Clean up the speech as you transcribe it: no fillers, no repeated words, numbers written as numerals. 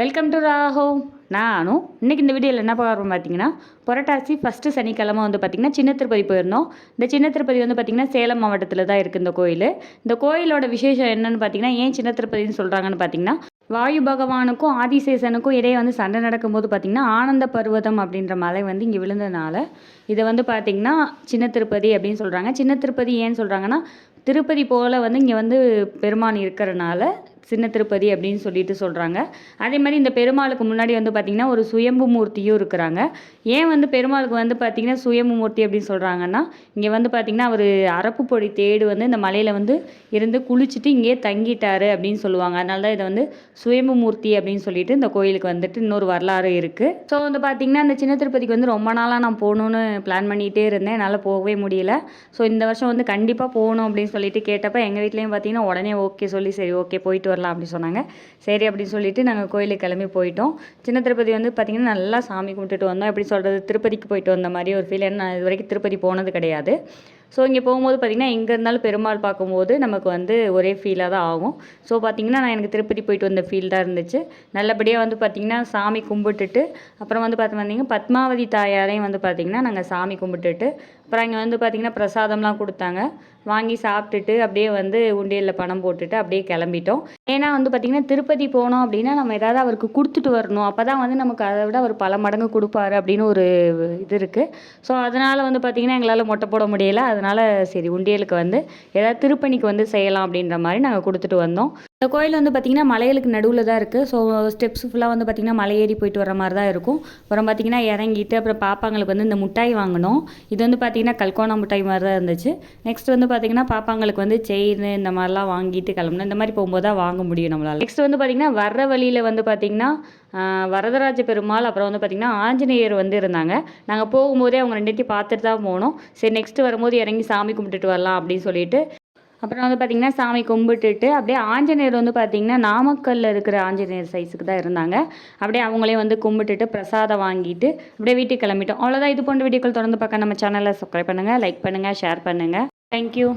Welcome to ராஹோ. நானும் இன்றைக்கி இந்த வீடியோவில் என்ன பார்க்குறோம் பார்த்தீங்கன்னா, புரட்டாசி ஃபஸ்ட்டு சனிக்கிழமை வந்து பார்த்திங்கன்னா சின்ன திருப்பதி போயிருந்தோம். இந்த சின்ன திருப்பதி வந்து பார்த்திங்கன்னா சேலம் மாவட்டத்தில் தான் இருக்குது இந்த கோயில். இந்த கோயிலோட விசேஷம் என்னென்னு பார்த்தீங்கன்னா, ஏன் சின்ன திருப்பதின்னு சொல்கிறாங்கன்னு பார்த்தீங்கன்னா, வாயு பகவானுக்கும் ஆதிசேஷனுக்கும் இடையே வந்து சண்டை நடக்கும்போது பார்த்திங்கன்னா ஆனந்த பர்வதம் அப்படின்ற மலை வந்து இங்கே விழுந்ததுனால இதை வந்து பார்த்திங்கன்னா சின்ன திருப்பதி அப்படின்னு சொல்கிறாங்க. சின்ன திருப்பதி ஏன்னு சொல்கிறாங்கன்னா, திருப்பதி போல் வந்து இங்கே வந்து பெருமான் இருக்கிறனால சின்ன திருப்பதி அப்படின்னு சொல்லிட்டு சொல்கிறாங்க. அதே மாதிரி இந்த பெருமாளுக்கு முன்னாடி வந்து பார்த்திங்கன்னா ஒரு சுயம்பு மூர்த்தியும் இருக்கிறாங்க. ஏன் வந்து பெருமாளுக்கு வந்து பார்த்திங்கன்னா சுயம்பு மூர்த்தி அப்படின்னு சொல்கிறாங்கன்னா, இங்கே வந்து பார்த்திங்கன்னா அவர் அரப்பு பொடி தேடு வந்து இந்த மலையில் வந்து இருந்து குளிச்சுட்டு இங்கேயே தங்கிட்டாரு அப்படின்னு சொல்லுவாங்க. அதனால தான் இதை வந்து சுயம்பு மூர்த்தி அப்படின்னு சொல்லிட்டு இந்த கோயிலுக்கு வந்துட்டு இன்னொரு வரலாறு இருக்குது. ஸோ வந்து பார்த்திங்கன்னா இந்த சின்ன திருப்பதிக்கு வந்து ரொம்ப நாளாக நான் போகணுன்னு பிளான் பண்ணிகிட்டே இருந்தேன். என்னால் போகவே முடியல. ஸோ இந்த வருஷம் வந்து கண்டிப்பாக போகணும் அப்படின்னு சொல்லிட்டு கேட்டப்போ எங்கள் வீட்லேயும் பார்த்திங்கன்னா உடனே ஓகே சொல்லி சரி ஓகே போயிட்டு வரலாம் அப்படின்னு சொன்னாங்க. சரி அப்படின்னு சொல்லிட்டு நாங்கள் கோயிலுக்கு கிளம்பி போயிட்டோம். சின்ன திருப்பதி வந்து பார்த்திங்கன்னா நல்லா சாமி கும்பிட்டுட்டு வந்தோம். எப்படி சொல்கிறது, திருப்பதிக்கு போயிட்டு வந்த மாதிரி ஒரு ஃபீல். ஏன்னா நான் இது வரைக்கும் திருப்பதி போனது கிடையாது. ஸோ இங்கே போகும்போது பார்த்திங்கன்னா எங்கே இருந்தாலும் பெருமாள் பார்க்கும்போது நமக்கு வந்து ஒரே ஃபீலாக தான் ஆகும். ஸோ பார்த்திங்கன்னா நான் எனக்கு திருப்பதி போயிட்டு வந்த ஃபீல் தான் இருந்துச்சு. நல்லபடியாக வந்து பார்த்திங்கன்னா சாமி கும்பிட்டுட்டு அப்புறம் வந்து வந்தீங்கன்னா பத்மாவதி தாயாரையும் வந்து பார்த்திங்கன்னா நாங்கள் சாமி கும்பிட்டுட்டு அப்புறம் இங்கே வந்து பார்த்திங்கன்னா பிரசாதம்லாம் கொடுத்தாங்க. வாங்கி சாப்பிட்டுட்டு அப்படியே வந்து உண்டியலில் பணம் போட்டுட்டு அப்படியே கிளம்பிட்டோம். ஏன்னா வந்து பார்த்திங்கன்னா திருப்பதி போனோம் அப்படின்னா நம்ம ஏதாவது அவருக்கு கொடுத்துட்டு வரணும். அப்போ தான் வந்து நமக்கு அதை விட அவர் பல மடங்கு கொடுப்பாரு அப்படின்னு ஒரு இது இருக்குது. ஸோ அதனால் வந்து பார்த்திங்கன்னா எங்களால் மொட்டை போட முடியலை. அதனால் சரி உண்டியலுக்கு வந்து ஏதாவது திருப்பணிக்கு வந்து செய்யலாம் அப்படின்ற மாதிரி நாங்கள் கொடுத்துட்டு வந்தோம். இந்த கோயில் வந்து பார்த்திங்கன்னா மலைகளுக்கு நடுவில் தான் இருக்குது. ஸோ ஸ்டெப்ஸ் ஃபுல்லாக வந்து பார்த்திங்கன்னா மலை ஏறி போயிட்டு வர மாதிரி தான் இருக்கும். அப்புறம் பார்த்திங்கன்னா இறங்கிட்டு அப்புறம் பாப்பாங்களுக்கு வந்து இந்த மிட்டாய் வாங்கினோம். இது வந்து பார்த்திங்கன்னா கல்கோனா மிட்டாய் மாதிரி தான் இருந்துச்சு. நெக்ஸ்ட் வந்து பார்த்திங்கன்னா பாப்பாங்களுக்கு வந்து செயின் இந்த மாதிரிலாம் வாங்கிட்டு கிளம்பணும். இந்த மாதிரி போகும்போது தான் வாங்க முடியும் நம்மளால். நெக்ஸ்ட் வந்து பார்த்திங்கன்னா வர்ற வழியில் வந்து பார்த்திங்கன்னா வரதராஜ பெருமாள் அப்புறம் வந்து பார்த்திங்கன்னா ஆஞ்சநேயர் வந்து இருந்தாங்க. நாங்கள் போகும்போதே அவங்க ரெண்டுத்தையும் பார்த்துட்டு தான் போனோம். சரி நெக்ஸ்ட்டு வரும்போது இறங்கி சாமி கும்பிட்டுட்டு வரலாம் அப்படின்னு சொல்லிட்டு அப்புறம் வந்து பார்த்திங்கன்னா சாமி கும்பிட்டுட்டு அப்படியே ஆஞ்சநேயர் வந்து பார்த்திங்கன்னா நாமக்கல்லில் இருக்கிற ஆஞ்சநேயர் சைஸுக்கு தான் இருந்தாங்க. அப்படியே அவங்களே வந்து கும்பிட்டுட்டு பிரசாதம் வாங்கிட்டு அப்படியே வீட்டுக்கு கிளம்பிட்டோம். அவ்வளோதான். இது போன்ற வீடியோக்கள் தொடர்ந்து பார்க்க நம்ம சேனலை சப்ஸ்கிரைப் பண்ணுங்கள், லைக் பண்ணுங்கள், ஷேர் பண்ணுங்கள். தேங்க்யூ.